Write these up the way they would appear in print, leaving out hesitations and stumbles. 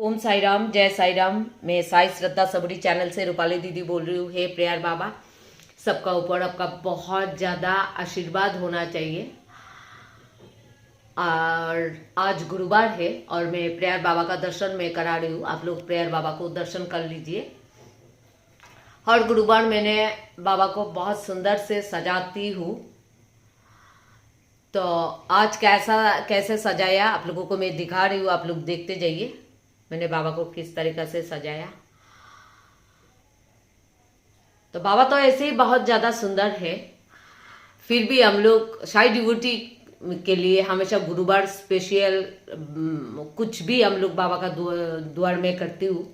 ओम साई राम, जय साई राम। मैं साई श्रद्धा सबरी चैनल से रूपाली दीदी बोल रही हूँ। हे प्रेयर बाबा, सबका ऊपर आपका बहुत ज़्यादा आशीर्वाद होना चाहिए। और आज गुरुवार है और मैं प्रेयर बाबा का दर्शन मैं करा रही हूँ। आप लोग प्रेयर बाबा को दर्शन कर लीजिए। हर गुरुवार मैंने बाबा को बहुत सुंदर से सजाती हूँ। तो आज कैसे सजाया आप लोगों को मैं दिखा रही हूँ, आप लोग देखते जाइए मैंने बाबा को किस तरीके से सजाया। तो बाबा तो ऐसे ही बहुत ज़्यादा सुंदर है, फिर भी हम लोग साई डिवोटी के लिए हमेशा गुरुवार स्पेशल कुछ भी हम लोग बाबा का द्वार में करती हूँ,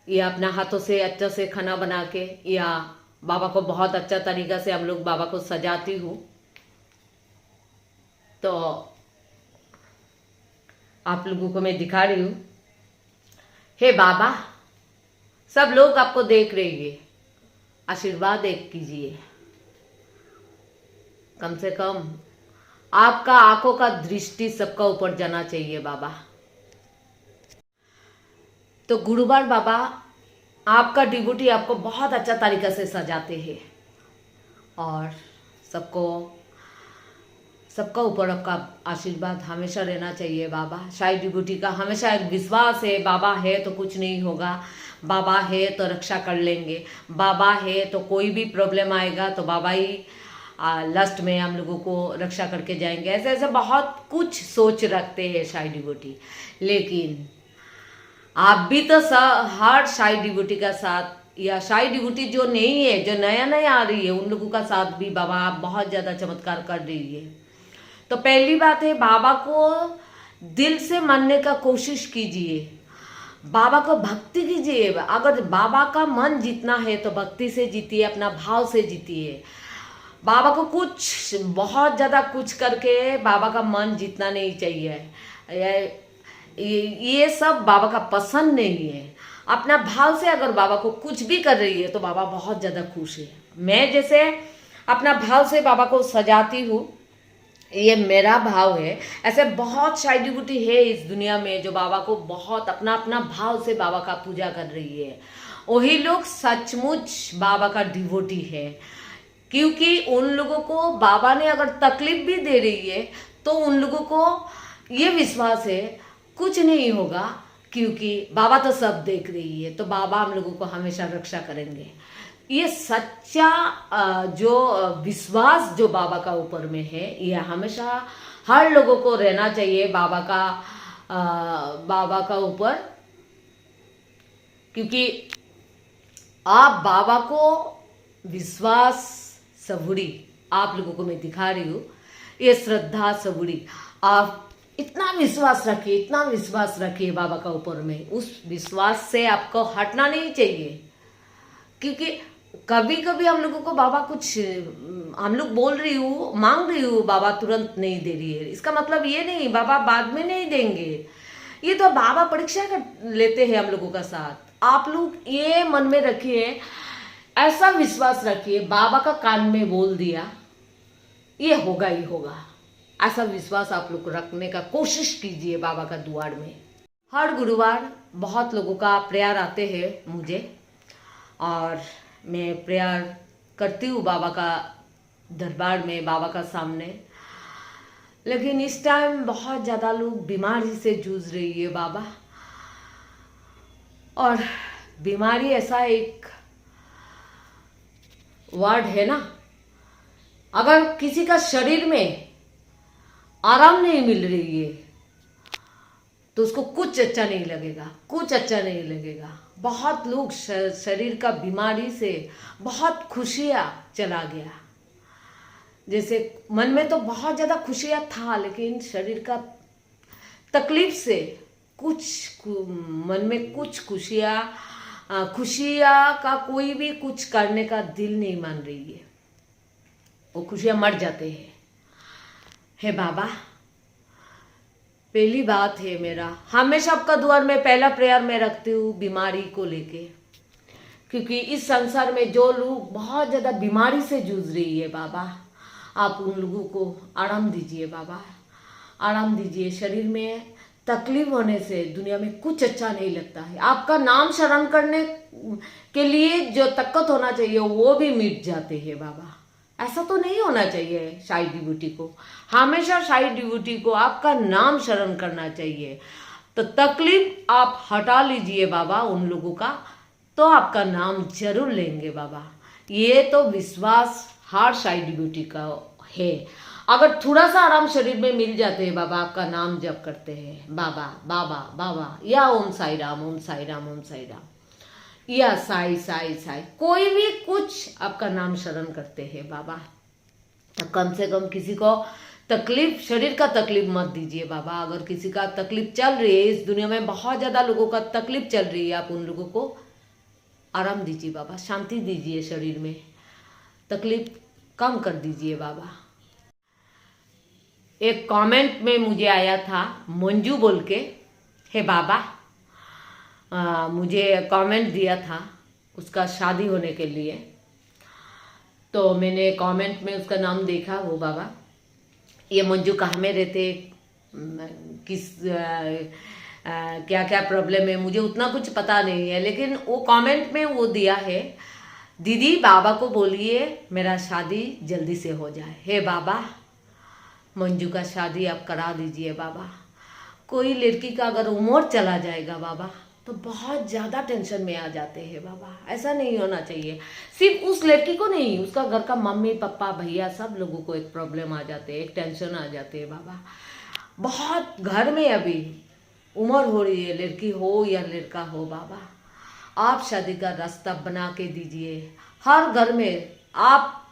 या अपना हाथों से अच्छा से खाना बना के, या बाबा को बहुत अच्छा तरीका से हम लोग बाबा को सजाती हूँ। तो आप लोगों को मैं दिखा रही हूँ। हे बाबा, सब लोग आपको देख रही है, आशीर्वाद एक कीजिए। कम से कम आपका आंखों का दृष्टि सबका ऊपर जाना चाहिए बाबा। तो गुरुवार बाबा आपका डिवोटी आपको बहुत अच्छा तरीका से सजाते हैं और सबका ऊपर आपका आशीर्वाद हमेशा रहना चाहिए बाबा। साई डिवोटी का हमेशा एक विश्वास है, बाबा है तो कुछ नहीं होगा, बाबा है तो रक्षा कर लेंगे, बाबा है तो कोई भी प्रॉब्लम आएगा तो बाबा ही लास्ट में हम लोगों को रक्षा करके जाएंगे। ऐसे ऐसे बहुत कुछ सोच रखते हैं साई डिवोटी। लेकिन आप भी तो हर साई डिवोटी का साथ, या साई डिवोटी जो नहीं है, जो नया नया आ रही है, उन लोगों का साथ भी बाबा आप बहुत ज़्यादा चमत्कार कर रही है। तो पहली बात है, बाबा को दिल से मानने का कोशिश कीजिए, बाबा को भक्ति कीजिए। अगर बाबा का मन जीतना है तो भक्ति से जीतिए, अपना भाव से जीतिए। बाबा को कुछ बहुत ज़्यादा कुछ करके बाबा का मन जीतना नहीं चाहिए। ये सब बाबा का पसंद नहीं है। अपना भाव से अगर बाबा को कुछ भी कर रही है तो बाबा बहुत ज़्यादा खुश है। मैं जैसे अपना भाव से बाबा को सजाती हूँ, ये मेरा भाव है। ऐसे बहुत साई डिवोटी है इस दुनिया में जो बाबा को बहुत अपना अपना भाव से बाबा का पूजा कर रही है। वही लोग सचमुच बाबा का डिवोटी है, क्योंकि उन लोगों को बाबा ने अगर तकलीफ भी दे रही है तो उन लोगों को ये विश्वास है कुछ नहीं होगा, क्योंकि बाबा तो सब देख रही है, तो बाबा हम लोगों को हमेशा रक्षा करेंगे। ये सच्चा जो विश्वास जो बाबा का ऊपर में है, ये हमेशा हर लोगों को रहना चाहिए बाबा का ऊपर। क्योंकि आप बाबा को विश्वास सबूरी आप लोगों को मैं दिखा रही हूँ, ये श्रद्धा सबूरी आप इतना विश्वास रखिए, इतना विश्वास रखिए बाबा का ऊपर में। उस विश्वास से आपको हटना नहीं चाहिए, क्योंकि कभी कभी हम लोगों को बाबा कुछ, हम लोग बोल रही हूँ, मांग रही हूँ, बाबा तुरंत नहीं दे रही है, इसका मतलब ये नहीं बाबा बाद में नहीं देंगे। ये तो बाबा परीक्षा कर लेते हैं हम लोगों का साथ। आप लोग ये मन में रखिए, ऐसा विश्वास रखिए, बाबा का कान में बोल दिया ये होगा ही होगा। ऐसा विश्वास आप लोग रखने का कोशिश कीजिए बाबा का द्वार में। हर गुरुवार बहुत लोगों का प्रेयर आते हैं मुझे, और मैं प्रेयर करती हूँ बाबा का दरबार में, बाबा का सामने। लेकिन इस टाइम बहुत ज़्यादा लोग बीमारी से जूझ रही है बाबा। और बीमारी ऐसा एक वर्ड है ना, अगर किसी का शरीर में आराम नहीं मिल रही है तो उसको कुछ अच्छा नहीं लगेगा, कुछ अच्छा नहीं लगेगा। बहुत लोग शरीर का बीमारी से बहुत खुशियाँ चला गया, जैसे मन में तो बहुत ज़्यादा खुशियाँ था, लेकिन शरीर का तकलीफ से कुछ मन में कुछ खुशियाँ का कोई भी कुछ करने का दिल नहीं मान रही है, वो खुशियाँ मर जाते हैं। हे बाबा, पहली बात है मेरा, हमेशा आपका द्वार में पहला प्रेयर में रखती हूँ बीमारी को लेके, क्योंकि इस संसार में जो लोग बहुत ज़्यादा बीमारी से जूझ रही है बाबा, आप उन लोगों को आराम दीजिए बाबा, आराम दीजिए। शरीर में तकलीफ होने से दुनिया में कुछ अच्छा नहीं लगता है। आपका नाम शरण करने के लिए जो तकत होना चाहिए वो भी मिट जाते हैं बाबा। ऐसा तो नहीं होना चाहिए साई डिवोटी को। हमेशा साई डिवोटी को आपका नाम शरण करना चाहिए। तो तकलीफ आप हटा लीजिए बाबा उन लोगों का, तो आपका नाम जरूर लेंगे बाबा। ये तो विश्वास हर साई डिवोटी का है। अगर थोड़ा सा आराम शरीर में मिल जाते हैं बाबा, आपका नाम जप करते हैं बाबा बाबा बाबा, या ओम साई राम ओम साई राम ओम साई राम, या साई साई साई, कोई भी कुछ आपका नाम शरण करते हैं बाबा, तो कम से कम किसी को तकलीफ, शरीर का तकलीफ मत दीजिए बाबा। अगर किसी का तकलीफ चल रही है, इस दुनिया में बहुत ज़्यादा लोगों का तकलीफ चल रही है, आप उन लोगों को आराम दीजिए बाबा, शांति दीजिए, शरीर में तकलीफ कम कर दीजिए बाबा। एक कमेंट में मुझे आया था मंजू बोल के, हे बाबा, मुझे कमेंट दिया था उसका शादी होने के लिए। तो मैंने कमेंट में उसका नाम देखा, वो बाबा ये मंजू कहाँ में रहते, किस क्या क्या प्रॉब्लम है, मुझे उतना कुछ पता नहीं है, लेकिन वो कमेंट में वो दिया है, दीदी बाबा को बोलिए मेरा शादी जल्दी से हो जाए। हे बाबा, मंजू का शादी आप करा दीजिए बाबा। कोई लड़की का अगर उम्र चला जाएगा बाबा तो बहुत ज़्यादा टेंशन में आ जाते हैं बाबा। ऐसा नहीं होना चाहिए। सिर्फ उस लड़की को नहीं, उसका घर का मम्मी पापा भैया सब लोगों को एक प्रॉब्लम आ जाते हैं, एक टेंशन आ जाते हैं बाबा। बहुत घर में अभी उम्र हो रही है, लड़की हो या लड़का हो बाबा, आप शादी का रास्ता बना के दीजिए। हर घर में आप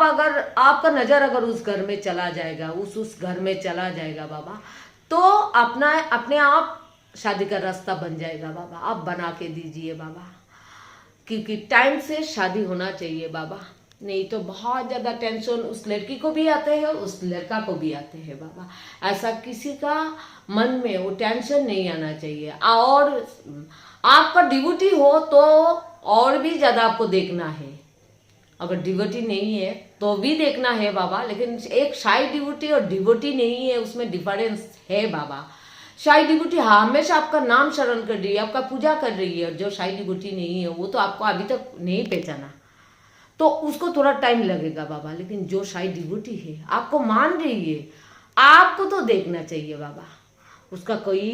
अगर आपका नज़र अगर उस घर में चला जाएगा, उस घर में चला जाएगा बाबा, तो अपने आप शादी का रास्ता बन जाएगा बाबा। आप बना के दीजिए बाबा, क्योंकि टाइम से शादी होना चाहिए बाबा, नहीं तो बहुत ज़्यादा टेंशन उस लड़की को भी आते हैं, उस लड़का को भी आते हैं बाबा। ऐसा किसी का मन में वो टेंशन नहीं आना चाहिए। और आपका डिवोटी हो तो और भी ज़्यादा आपको देखना है, अगर डिवोटी नहीं है तो भी देखना है बाबा। लेकिन एक साई डिवोटी और डिवोटी नहीं है, उसमें डिफरेंस है बाबा। साई डिवोटी हमेशा आपका नाम शरण कर रही है, आपका पूजा कर रही है, और जो साई डिवोटी नहीं है वो तो आपको अभी तक नहीं पहचाना, तो उसको थोड़ा टाइम लगेगा बाबा। लेकिन जो साई डिवोटी है, आपको मान रही है, आपको तो देखना चाहिए बाबा, उसका कोई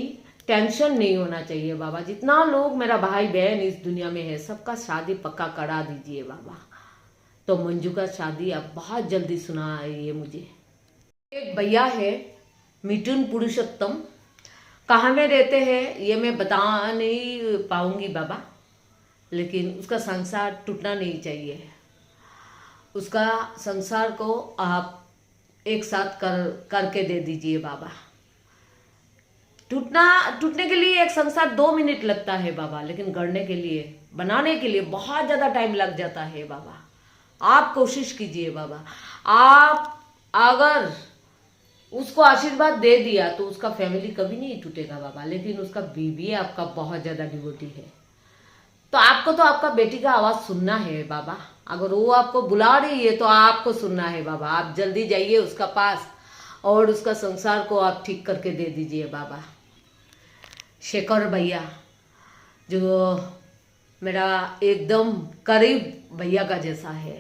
टेंशन नहीं होना चाहिए बाबा। जितना लोग मेरा भाई बहन इस दुनिया में है, सबका शादी पक्का करा दीजिए बाबा। तो मंजू का शादी आप बहुत जल्दी सुनाइए मुझे। एक भैया है मिथुन पुरुषोत्तम, कहाँ में रहते हैं ये मैं बता नहीं पाऊंगी बाबा, लेकिन उसका संसार टूटना नहीं चाहिए। उसका संसार को आप एक साथ करके दे दीजिए बाबा। टूटने के लिए एक संसार 2 मिनट लगता है बाबा, लेकिन गढ़ने के लिए, बनाने के लिए बहुत ज़्यादा टाइम लग जाता है बाबा। आप कोशिश कीजिए बाबा। आप अगर उसको आशीर्वाद दे दिया तो उसका फैमिली कभी नहीं टूटेगा बाबा। लेकिन उसका बीवी आपका बहुत ज़्यादा डिवोटी है, तो आपको तो आपका बेटी का आवाज़ सुनना है बाबा। अगर वो आपको बुला रही है तो आपको सुनना है बाबा। आप जल्दी जाइए उसका पास और उसका संसार को आप ठीक करके दे दीजिए बाबा। शेखर भैया जो मेरा एकदम करीब भैया का जैसा है,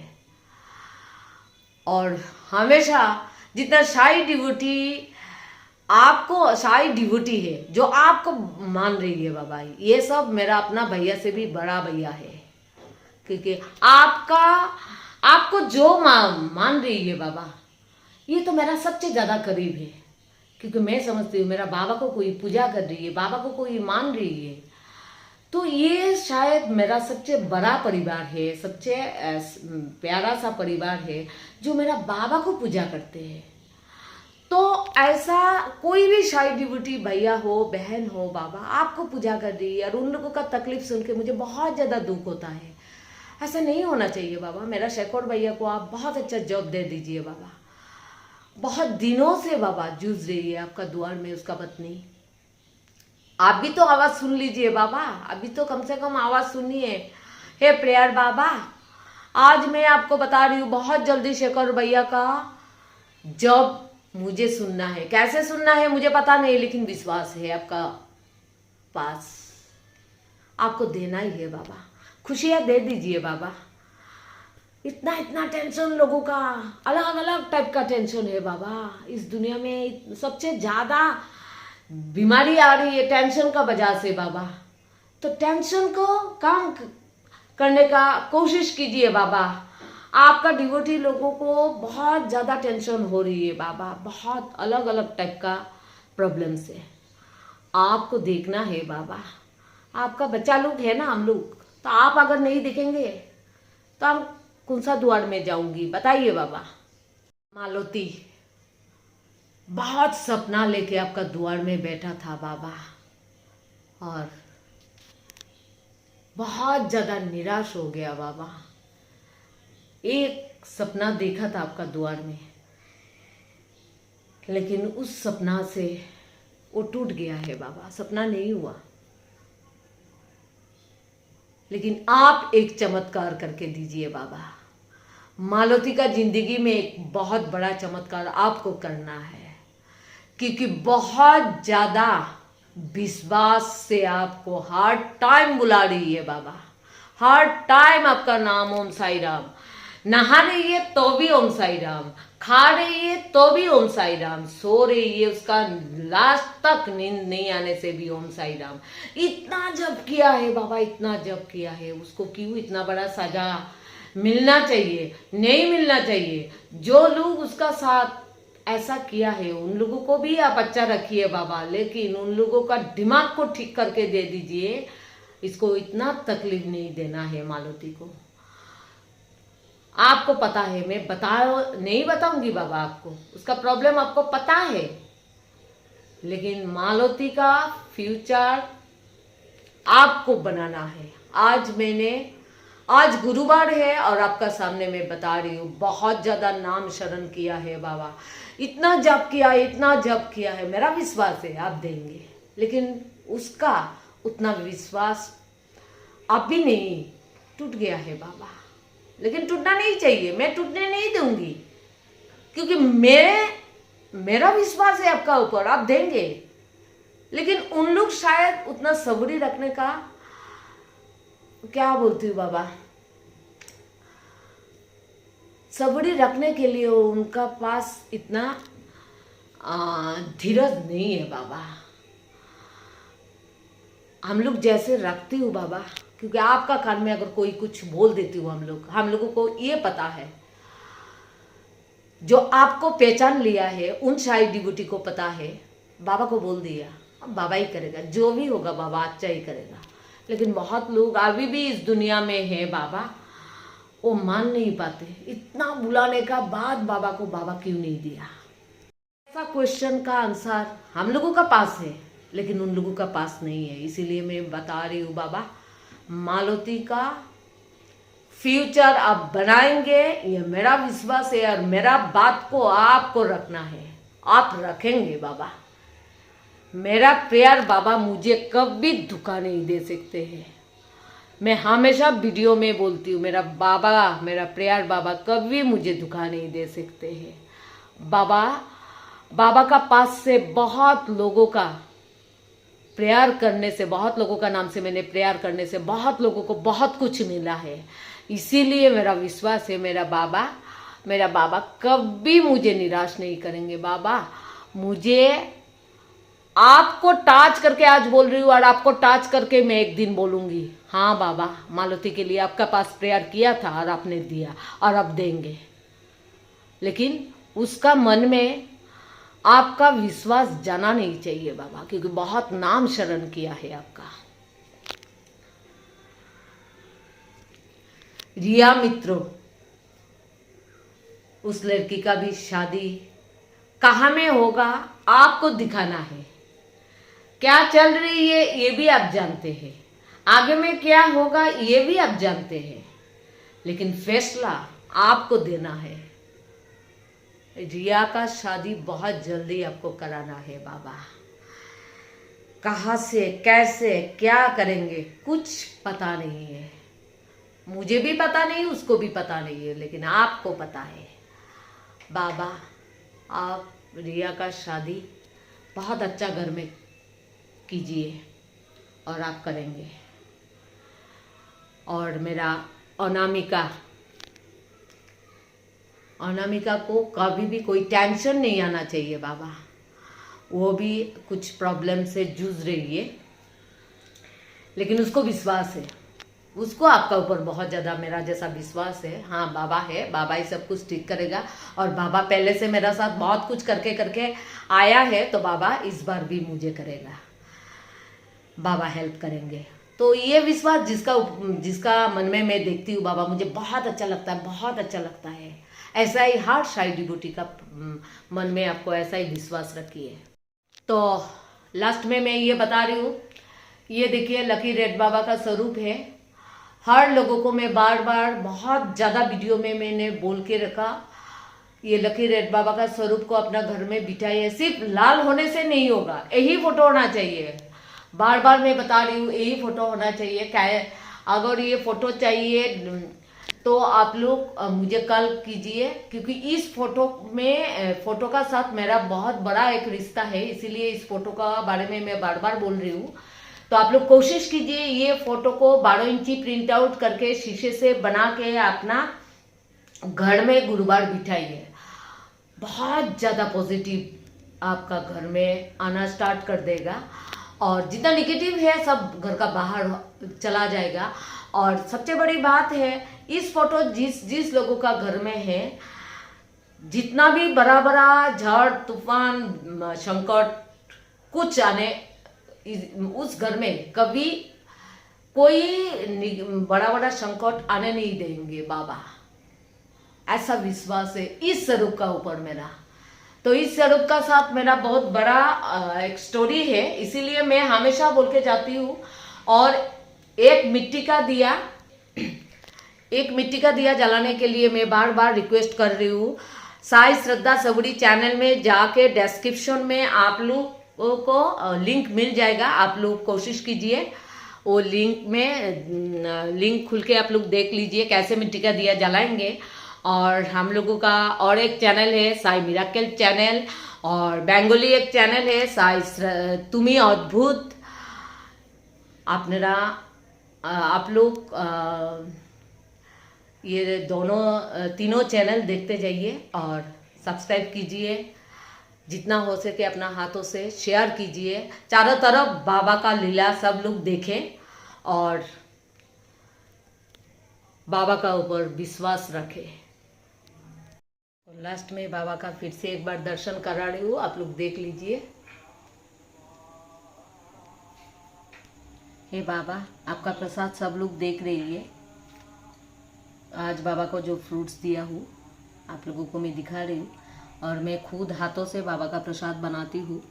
और हमेशा जितना साई डिवोटी आपको, साई डिवोटी है जो आपको मान रही है बाबा, ये सब मेरा अपना भैया से भी बड़ा भैया है, क्योंकि आपको जो मान रही है बाबा, ये तो मेरा सबसे ज़्यादा करीब है। क्योंकि मैं समझती हूँ मेरा बाबा को कोई पूजा कर रही है, बाबा को कोई मान रही है, तो ये शायद मेरा सबसे बड़ा परिवार है, सबसे प्यारा सा परिवार है जो मेरा बाबा को पूजा करते हैं। तो ऐसा कोई भी साई डिवोटी भैया हो बहन हो बाबा आपको पूजा कर रही है, और उन लोगों का तकलीफ सुन के मुझे बहुत ज़्यादा दुख होता है। ऐसा नहीं होना चाहिए बाबा। मेरा शेखर भैया को आप बहुत अच्छा जॉब दे दीजिए बाबा। बहुत दिनों से बाबा जूझ रही है आपका द्वार में उसका पत्नी। आप भी तो आवाज़ सुन लीजिए बाबा, अभी तो कम से कम आवाज़ सुनिए। हे प्रेयर बाबा, आज मैं आपको बता रही हूँ बहुत जल्दी शेखर भैया का जॉब मुझे सुनना है। कैसे सुनना है मुझे पता नहीं, लेकिन विश्वास है आपका पास, आपको देना ही है बाबा। खुशियाँ दे दीजिए बाबा। इतना इतना टेंशन लोगों का, अलग अलग टाइप का टेंशन है बाबा। इस दुनिया में सबसे ज़्यादा बीमारी आ रही है टेंशन का वजह से बाबा। तो टेंशन को कम करने का कोशिश कीजिए बाबा। आपका डिवोटी लोगों को बहुत ज़्यादा टेंशन हो रही है बाबा, बहुत अलग अलग टाइप का प्रॉब्लम से। आपको देखना है बाबा। आपका बच्चा लोग है ना हम लोग, तो आप अगर नहीं दिखेंगे तो हम कौन सा द्वार में जाऊंगी बताइए बाबा। मालती बहुत सपना लेके आपका द्वार में बैठा था बाबा, और बहुत ज़्यादा निराश हो गया बाबा। एक सपना देखा था आपका द्वार में, लेकिन उस सपना से वो टूट गया है बाबा, सपना नहीं हुआ। लेकिन आप एक चमत्कार करके दीजिए बाबा। मालती का जिंदगी में एक बहुत बड़ा चमत्कार आपको करना है, क्योंकि बहुत ज़्यादा विश्वास से आपको हर टाइम बुला रही है बाबा। हर टाइम आपका नाम ओम साई राम। नहा रही है तो भी ओम साई राम, खा रही है तो भी ओम साई राम, सो रही है उसका लास्ट तक नींद नहीं आने से भी ओम साई राम। इतना जप किया है बाबा, इतना जप किया है। उसको क्यों इतना बड़ा सजा मिलना चाहिए? नहीं मिलना चाहिए। जो लोग उसका साथ ऐसा किया है उन लोगों को भी आप अच्छा रखिए बाबा, लेकिन उन लोगों का दिमाग को ठीक करके दे दीजिए। इसको इतना तकलीफ नहीं देना है मालती को। आपको पता है, मैं नहीं बताऊंगी बाबा आपको, उसका प्रॉब्लम आपको पता है। लेकिन मालती का फ्यूचर आपको बनाना है। आज गुरुवार है और आपका सामने मैं बता रही हूँ, बहुत ज्यादा नाम शरण किया है बाबा, इतना जप किया, इतना जप किया है। मेरा विश्वास है आप देंगे, लेकिन उसका उतना विश्वास आप भी नहीं, टूट गया है बाबा। लेकिन टूटना नहीं चाहिए, मैं टूटने नहीं दूंगी, क्योंकि मेरा विश्वास है आपका ऊपर, आप देंगे। लेकिन उन लोग शायद उतना सबरी रखने का, क्या बोलती हूँ बाबा, सबरी रखने के लिए उनका पास इतना धीरज नहीं है बाबा। हम लोग जैसे रखती हूँ बाबा, क्योंकि आपका कान में अगर कोई कुछ बोल देती हूँ, हम लोगों को ये पता है, जो आपको पहचान लिया है उन साई डिवोटी को पता है, बाबा को बोल दिया, अब बाबा ही करेगा, जो भी होगा बाबा अच्छा ही करेगा। लेकिन बहुत लोग अभी भी इस दुनिया में है बाबा, वो मान नहीं पाते। इतना बुलाने का बाद बाबा को बाबा क्यों नहीं दिया? ऐसा क्वेश्चन का आंसर हम लोगों का पास है, लेकिन उन लोगों का पास नहीं है। इसीलिए मैं बता रही हूँ बाबा, मालती का फ्यूचर आप बनाएंगे, ये मेरा विश्वास है, और मेरा बात को आपको रखना है, आप रखेंगे बाबा। मेरा प्यार बाबा मुझे कभी धोखा नहीं दे सकते हैं। मैं हमेशा वीडियो में बोलती हूँ, मेरा प्यार बाबा कभी मुझे धोखा नहीं दे सकते हैं। बाबा का पास से बहुत लोगों का प्रेयर करने से, बहुत लोगों का नाम से मैंने प्रेयर करने से बहुत लोगों को बहुत कुछ मिला है। इसीलिए मेरा विश्वास है मेरा बाबा कभी मुझे निराश नहीं करेंगे। बाबा मुझे आपको टच करके आज बोल रही हूँ, और आपको टच करके मैं एक दिन बोलूंगी, हाँ बाबा मालती के लिए आपका पास प्रेयर किया था और आपने दिया और आप देंगे। लेकिन उसका मन में आपका विश्वास जाना नहीं चाहिए बाबा, क्योंकि बहुत नाम शरण किया है आपका। रिया मित्रों, उस लड़की का भी शादी कहाँ में होगा आपको दिखाना है। क्या चल रही है ये भी आप जानते हैं, आगे में क्या होगा ये भी आप जानते हैं, लेकिन फैसला आपको देना है। रिया का शादी बहुत जल्दी आपको कराना है बाबा। कहाँ से कैसे क्या करेंगे कुछ पता नहीं है, मुझे भी पता नहीं, उसको भी पता नहीं है, लेकिन आपको पता है। बाबा आप रिया का शादी बहुत अच्छा घर में कीजिए और आप करेंगे। और मेरा अनामिका को कभी भी कोई टेंशन नहीं आना चाहिए बाबा। वो भी कुछ प्रॉब्लम से जूझ रही है, लेकिन उसको विश्वास है, उसको आपका ऊपर बहुत ज़्यादा मेरा जैसा विश्वास है। हाँ बाबा है, बाबा ही सब कुछ ठीक करेगा। और बाबा पहले से मेरा साथ बहुत कुछ करके आया है, तो बाबा इस बार भी मुझे करेगा, बाबा हेल्प करेंगे। तो ये विश्वास जिसका मन में मैं देखती हूँ बाबा, मुझे बहुत अच्छा लगता है, बहुत अच्छा लगता है। ऐसा ही हर साई डिवोटी का मन में आपको ऐसा ही विश्वास रखिए। तो लास्ट में मैं ये बता रही हूँ, ये देखिए लकी रेड बाबा का स्वरूप है। हर लोगों को मैं बार बार बहुत ज़्यादा वीडियो में मैंने बोल के रखा, ये लकी रेड बाबा का स्वरूप को अपना घर में बिठाइए। सिर्फ लाल होने से नहीं होगा, यही फोटो होना चाहिए। बार बार मैं बता रही हूँ, यही फोटो होना चाहिए। क्या अगर ये फोटो चाहिए तो आप लोग मुझे कॉल कीजिए, क्योंकि इस फोटो का साथ मेरा बहुत बड़ा एक रिश्ता है, इसीलिए इस फोटो का बारे में मैं बार बार बोल रही हूँ। तो आप लोग कोशिश कीजिए, ये फोटो को 12 इंची प्रिंट आउट करके शीशे से बना के अपना घर में गुरुवार बिठाइए। बहुत ज़्यादा पॉजिटिव आपका घर में आना स्टार्ट कर देगा, और जितना निगेटिव है सब घर का बाहर चला जाएगा। और सबसे बड़ी बात है, इस फोटो जिस लोगों का घर में है, जितना भी बड़ा बड़ा झड़ तूफान संकट कुछ आने, उस घर में कभी कोई बड़ा संकट आने नहीं देंगे बाबा। ऐसा विश्वास है इस स्वरूप का ऊपर मेरा। तो इस स्वरूप का साथ मेरा बहुत बड़ा एक स्टोरी है, इसीलिए मैं हमेशा बोल के जाती हूँ। और एक मिट्टी का दिया जलाने के लिए मैं बार बार रिक्वेस्ट कर रही हूँ। साई श्रद्धा सबुरी चैनल में जाके डिस्क्रिप्शन में आप लोगों को लिंक मिल जाएगा, आप लोग कोशिश कीजिए वो लिंक खुल के आप लोग देख लीजिए कैसे मिट्टी का दिया जलाएंगे। और हम लोगों का और एक चैनल है साई मिराकल चैनल, और बेंगोली एक चैनल है साई तुम्ही अद्भुत। आप लोग ये तीनों चैनल देखते जाइए और सब्सक्राइब कीजिए। जितना हो सके अपना हाथों से शेयर कीजिए, चारों तरफ बाबा का लीला सब लोग देखें और बाबा का ऊपर विश्वास रखें। लास्ट में बाबा का फिर से एक बार दर्शन करा रही हूँ, आप लोग देख लीजिए। हे बाबा, आपका प्रसाद सब लोग देख रही है। आज बाबा को जो फ्रूट्स दिया हूँ आप लोगों को मैं दिखा रही हूँ, और मैं खुद हाथों से बाबा का प्रसाद बनाती हूँ,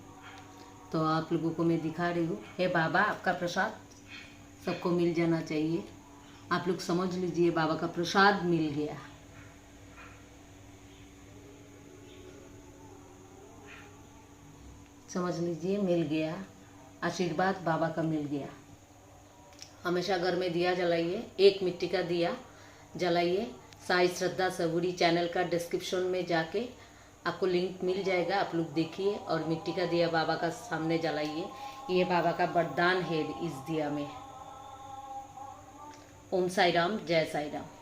तो आप लोगों को मैं दिखा रही हूँ। हे बाबा, आपका प्रसाद सबको मिल जाना चाहिए। आप लोग समझ लीजिए बाबा का प्रसाद मिल गया। समझ लीजिए मिल गया, आशीर्वाद बाबा का मिल गया। हमेशा घर में दिया जलाइए, एक मिट्टी का दिया जलाइए। साई श्रद्धा सबुरी चैनल का डिस्क्रिप्शन में जाके आपको लिंक मिल जाएगा, आप लोग देखिए और मिट्टी का दिया बाबा का सामने जलाइए। ये बाबा का वरदान है इस दिया में। ओम साई राम, जय साई राम।